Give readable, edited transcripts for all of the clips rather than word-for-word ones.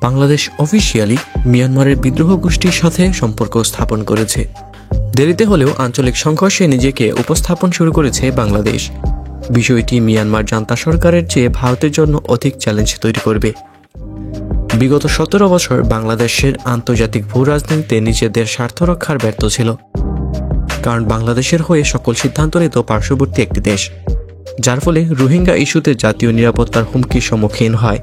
Bangladesh officially মিয়ানমারের বিদ্রোহ গোষ্ঠীর সাথে সম্পর্ক স্থাপন করেছে। দেরিতে হলেও আঞ্চলিক সংঘর্ষে নিজেকে উপস্থাপন শুরু করেছে বাংলাদেশ। বিষয়টি মিয়ানমার জান্তা সরকারের চেয়ে ভারতের জন্য অধিক চ্যালেঞ্জ তৈরি করবে। বিগত 17 বছর বাংলাদেশের আন্তর্জাতিক ভূ রাজনীতিতে নিজেদের স্বার্থ রক্ষার ব্যর্থ ছিল, কারণ বাংলাদেশের হয়ে সকল সিদ্ধান্ত নিত পার্শ্ববর্তী একটি দেশ, যার ফলে রোহিঙ্গা ইস্যুতে জাতীয় নিরাপত্তার হুমকির সম্মুখীন হয়।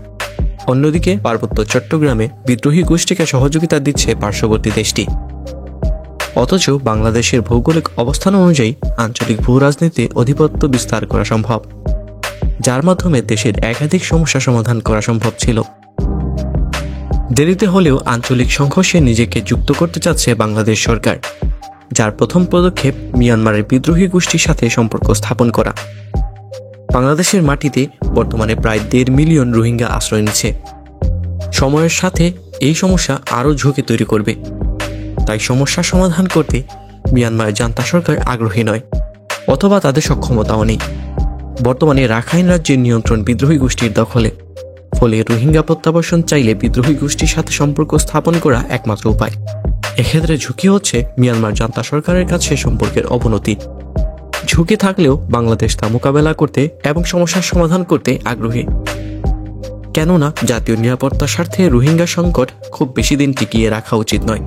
অন্যদিকে পার্বত্য চট্টগ্রামে বিদ্রোহী গোষ্ঠীকে সহযোগিতা দিচ্ছে পার্শ্ববর্তী দেশটি। অথচ বাংলাদেশের ভৌগোলিক অবস্থান অনুযায়ী আঞ্চলিক ভূ রাজনীতিতে আধিপত্য বিস্তার করা সম্ভব, যার মাধ্যমে দেশের একাধিক সমস্যা সমাধান করা সম্ভব ছিল। দেরিতে হলেও আঞ্চলিক সংঘর্ষে নিজেকে যুক্ত করতে চাচ্ছে বাংলাদেশ সরকার, যার প্রথম পদক্ষেপ মিয়ানমারের বিদ্রোহী গোষ্ঠীর সাথে সম্পর্ক স্থাপন করা। বাংলাদেশের মাটিতে বর্তমানে প্রায় 1.5 মিলিয়ন রোহিঙ্গা আশ্রয় নিচ্ছে। সময়ের সাথে এই সমস্যা আরও ঝুঁকি তৈরি করবে, তাই সমস্যা সমাধান করতে মিয়ানমারের জান্তা সরকার আগ্রহী নয়, অথবা তাদের সক্ষমতাও নেই। বর্তমানে রাখাইন রাজ্যের নিয়ন্ত্রণ বিদ্রোহী গোষ্ঠীর দখলে, ফলে রোহিঙ্গা প্রত্যাবাসন চাইলে বিদ্রোহী গোষ্ঠীর সাথে সম্পর্ক স্থাপন করা একমাত্র উপায়। এক্ষেত্রে ঝুঁকি হচ্ছে মিয়ানমার জান্তা সরকারের কাছে সম্পর্কের অবনতি। ঝুঁকি থাকলেও বাংলাদেশ তা মোকাবেলা করতে এবং সমস্যার সমাধান করতে আগ্রহী, কেননা জাতীয় নিরাপত্তার স্বার্থে রোহিঙ্গা সংকট খুব বেশি দিন টিকিয়ে রাখা উচিত নয়।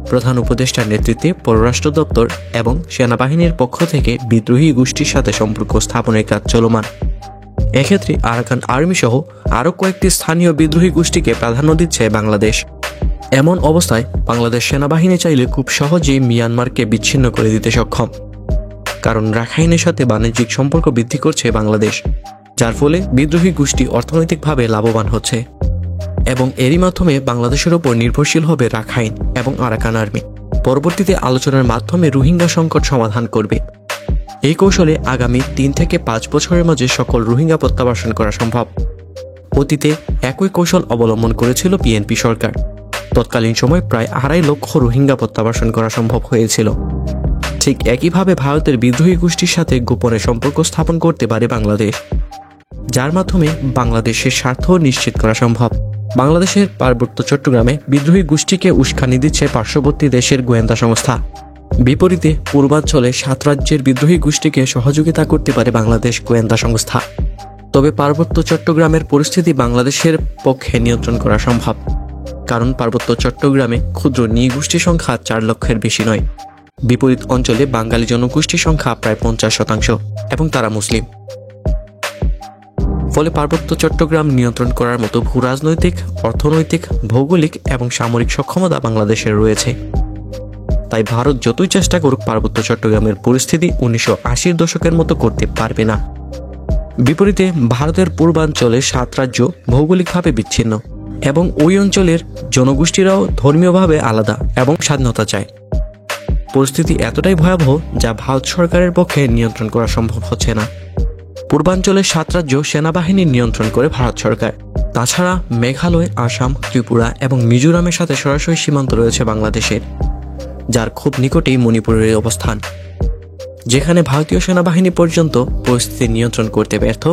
প্রধান উপদেষ্টার নেতৃত্বে পররাষ্ট্র দপ্তর এবং সেনাবাহিনীর পক্ষ থেকে বিদ্রোহী গোষ্ঠীর সাথে সম্পর্ক স্থাপনের কাজ চলমান। এক্ষেত্রে আরাকান আর্মি সহ আরও কয়েকটি স্থানীয় বিদ্রোহী গোষ্ঠীকে প্রাধান্য দিচ্ছে বাংলাদেশ। এমন অবস্থায় বাংলাদেশ সেনাবাহিনী চাইলে খুব সহজেই মিয়ানমারকে বিচ্ছিন্ন করে দিতে সক্ষম, কারণ রাখাইনের সাথে বাণিজ্যিক সম্পর্ক বৃদ্ধি করছে বাংলাদেশ, যার ফলে বিদ্রোহী গোষ্ঠী অর্থনৈতিকভাবে লাভবান হচ্ছে এবং এরই মাধ্যমে বাংলাদেশের ওপর নির্ভরশীল হবে রাখাইন এবং আরাকান আর্মি। পরবর্তীতে আলোচনার মাধ্যমে রোহিঙ্গা সংকট সমাধান করবে। এই কৌশলে আগামী 3 থেকে 5 বছরের মাঝে সকল রোহিঙ্গা প্রত্যাবাসন করা সম্ভব। অতীতে একই কৌশল অবলম্বন করেছিল বিএনপি সরকার। তৎকালীন সময় প্রায় 2.5 লক্ষ রোহিঙ্গা প্রত্যাবাসন করা সম্ভব হয়েছিল। ঠিক একইভাবে ভারতের বিদ্রোহী গোষ্ঠীর সাথে গোপনে সম্পর্ক স্থাপন করতে পারে বাংলাদেশ, যার মাধ্যমে বাংলাদেশের স্বার্থ নিশ্চিত করা সম্ভব। বাংলাদেশের পার্বত্য চট্টগ্রামে বিদ্রোহী গোষ্ঠীকে উস্কানি দিচ্ছে পার্শ্ববর্তী দেশের গোয়েন্দা সংস্থা। বিপরীতে পূর্বাঞ্চলে 7 রাজ্যের বিদ্রোহী গোষ্ঠীকে সহযোগিতা করতে পারে বাংলাদেশ গোয়েন্দা সংস্থা। তবে পার্বত্য চট্টগ্রামের পরিস্থিতি বাংলাদেশের পক্ষে নিয়ন্ত্রণ করা সম্ভব, কারণ পার্বত্য চট্টগ্রামে ক্ষুদ্র নৃগোষ্ঠীর সংখ্যা 4 লক্ষের বেশি নয়। বিপরীত অঞ্চলে বাঙালি জনগোষ্ঠীর সংখ্যা প্রায় 50% এবং তারা মুসলিম। ফলে পার্বত্য চট্টগ্রাম নিয়ন্ত্রণ করার মতো ভূ রাজনৈতিক, অর্থনৈতিক, ভৌগোলিক এবং সামরিক সক্ষমতা বাংলাদেশের রয়েছে। তাই ভারত যতই চেষ্টা করুক পার্বত্য চট্টগ্রামের পরিস্থিতি 1980-র দশকের মতো করতে পারবে না। বিপরীতে ভারতের পূর্বাঞ্চলে 7 রাজ্য ভৌগোলিকভাবে বিচ্ছিন্ন এবং ওই অঞ্চলের জনগোষ্ঠীরাও ধর্মীয়ভাবে আলাদা এবং স্বাধীনতা চায়। পরিস্থিতি এতটাই ভয়াবহ যা ভারত সরকারের পক্ষে নিয়ন্ত্রণ করা সম্ভব হচ্ছে না। পূর্বাঞ্চলের 7 রাজ্য সেনাবাহিনীর নিয়ন্ত্রণ করে ভারত সরকার। তাছাড়া মেঘালয়, আসাম, ত্রিপুরা এবং মিজোরামের সাথে সরাসরি সীমান্ত রয়েছে বাংলাদেশের, যার খুব নিকটেই মণিপুরের অবস্থান, যেখানে ভারতীয় সেনাবাহিনী পর্যন্ত পরিস্থিতি নিয়ন্ত্রণ করতে ব্যর্থ।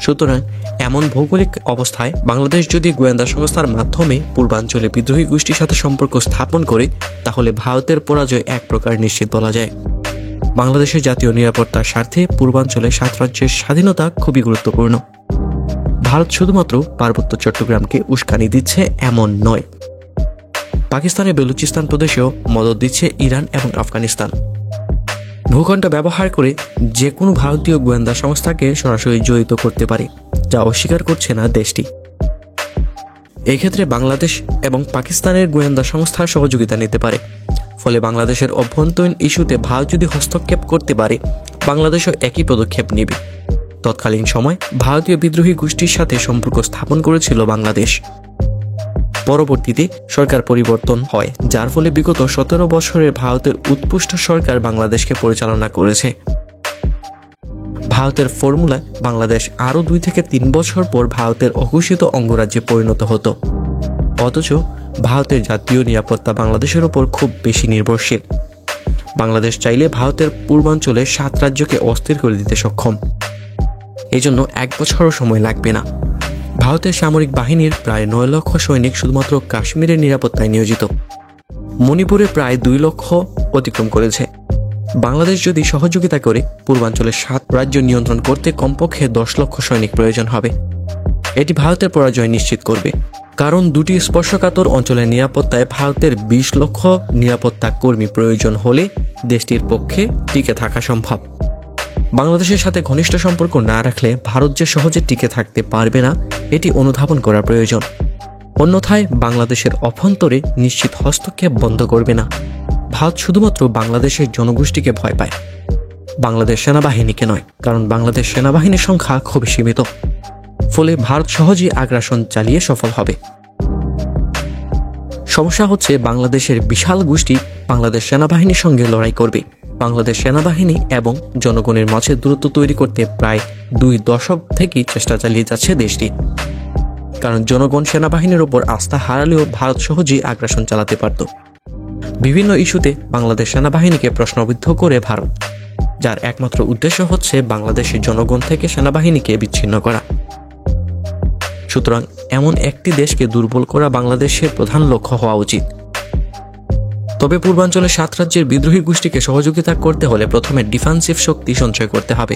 সুতরাং এমন ভৌগোলিক অবস্থায় বাংলাদেশ যদি গোয়েন্দা সংস্থার মাধ্যমে পূর্বাঞ্চলে বিদ্রোহী গোষ্ঠীর সাথে সম্পর্ক স্থাপন করে, তাহলে ভারতের পরাজয় এক প্রকার নিশ্চিত বলা যায়। বাংলাদেশের জাতীয় নিরাপত্তার স্বার্থে পূর্বাঞ্চলে 7 রাজ্যের স্বাধীনতা খুবই গুরুত্বপূর্ণ। ভারত শুধুমাত্র পার্বত্য চট্টগ্রামকে উস্কানি দিচ্ছে এমন নয়, পাকিস্তানের বেলুচিস্তান প্রদেশেও মদদ দিচ্ছে ইরান এবং আফগানিস্তান। ভূখণ্ড ব্যবহার করে যে কোনো ভারতীয় গোয়েন্দা সংস্থাকে সরাসরি জড়িত করতে পারে, যা অস্বীকার করছে না দেশটি। এক্ষেত্রে বাংলাদেশ এবং পাকিস্তানের গোয়েন্দা সংস্থার সহযোগিতা নিতে পারে। ফলে বাংলাদেশের অভ্যন্তরীণ ইস্যুতে ভারত যদি হস্তক্ষেপ করতে পারে, বাংলাদেশও একই পদক্ষেপ নেবে। তৎকালীন সময় ভারতীয় বিদ্রোহী গোষ্ঠীর সাথে সম্পর্ক স্থাপন করেছিল বাংলাদেশ। পরবর্তীতে সরকার পরিবর্তন হয়, যার ফলে বিগত 17 বছরের ভারতের উৎপুষ্ট সরকার বাংলাদেশকে পরিচালনা করেছে। ভারতের ফর্মুলায় বাংলাদেশ আরও 2 থেকে 3 বছর পর ভারতের অঘোষিত অঙ্গরাজ্যে পরিণত হতো। অথচ ভারতের জাতীয় নিরাপত্তা বাংলাদেশের ওপর খুব বেশি নির্ভরশীল। বাংলাদেশ চাইলে ভারতের পূর্বাঞ্চলে 7 রাজ্যকে অস্থির করে দিতে সক্ষম। এজন্য 1 বছরও সময় লাগবে না। ভারতের সামরিক বাহিনীর প্রায় 9 লক্ষ সৈনিক শুধুমাত্র কাশ্মীরের নিরাপত্তায় নিয়োজিত। মণিপুরে প্রায় 2 লক্ষ অতিক্রম করেছে। বাংলাদেশ যদি সহযোগিতা করে পূর্বাঞ্চলের 7 রাজ্য নিয়ন্ত্রণ করতে কমপক্ষে 10 লক্ষ সৈনিক প্রয়োজন হবে। এটি ভারতের পরাজয় নিশ্চিত করবে, কারণ দুটি স্পর্শকাতর অঞ্চলের নিরাপত্তায় ভারতের 20 লক্ষ নিরাপত্তা কর্মী প্রয়োজন হলে দেশটির পক্ষে টিকে থাকা সম্ভব। বাংলাদেশের সাথে ঘনিষ্ঠ সম্পর্ক না রাখলে ভারত যে সহজে টিকে থাকতে পারবে না, এটি অনুধাবন করা প্রয়োজন। অন্যথায় বাংলাদেশের অভ্যন্তরে নিশ্চিত হস্তক্ষেপ বন্ধ করবে না। ভারত শুধুমাত্র বাংলাদেশের জনগোষ্ঠীকে ভয় পায়, বাংলাদেশ সেনাবাহিনীকে নয়, কারণ বাংলাদেশ সেনাবাহিনীর সংখ্যা খুবই সীমিত। ফলে ভারত সহজেই আগ্রাসন চালিয়ে সফল হবে। সমস্যা হচ্ছে বাংলাদেশের বিশাল গোষ্ঠী বাংলাদেশ সেনাবাহিনীর সঙ্গে লড়াই করবে। বাংলাদেশ সেনাবাহিনী এবং জনগণের মাঝে দূরত্ব তৈরি করতে প্রায় 2 দশক থেকেই চেষ্টা চালিয়ে যাচ্ছে দেশটি। কারণ জনগণ সেনাবাহিনীর ওপর আস্থা হারালেও ভারত সহজেই আগ্রাসন চালাতে পারত। বিভিন্ন ইস্যুতে বাংলাদেশ সেনাবাহিনীকে প্রশ্নবিদ্ধ করে ভারত, যার একমাত্র উদ্দেশ্য হচ্ছে বাংলাদেশের জনগণ থেকে সেনাবাহিনীকে বিচ্ছিন্ন করা। সুতরাং এমন একটি দেশকে দুর্বল করা বাংলাদেশের প্রধান লক্ষ্য হওয়া উচিত। তবে পূর্বাঞ্চলের 7 রাজ্যের বিদ্রোহী গোষ্ঠীকে সহযোগিতা করতে হলে প্রথমে ডিফেন্সিভ শক্তি সঞ্চয় করতে হবে।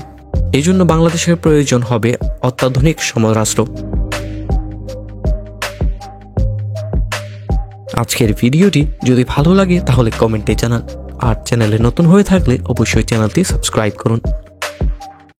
এই জন্য বাংলাদেশের প্রয়োজন হবে অত্যাধুনিক সমরাস্ত্র। আজকের ভিডিওটি যদি ভালো লাগে তাহলে কমেন্টে জানান, আর চ্যানেলে নতুন হয়ে থাকলে অবশ্যই চ্যানেলটি সাবস্ক্রাইব করুন।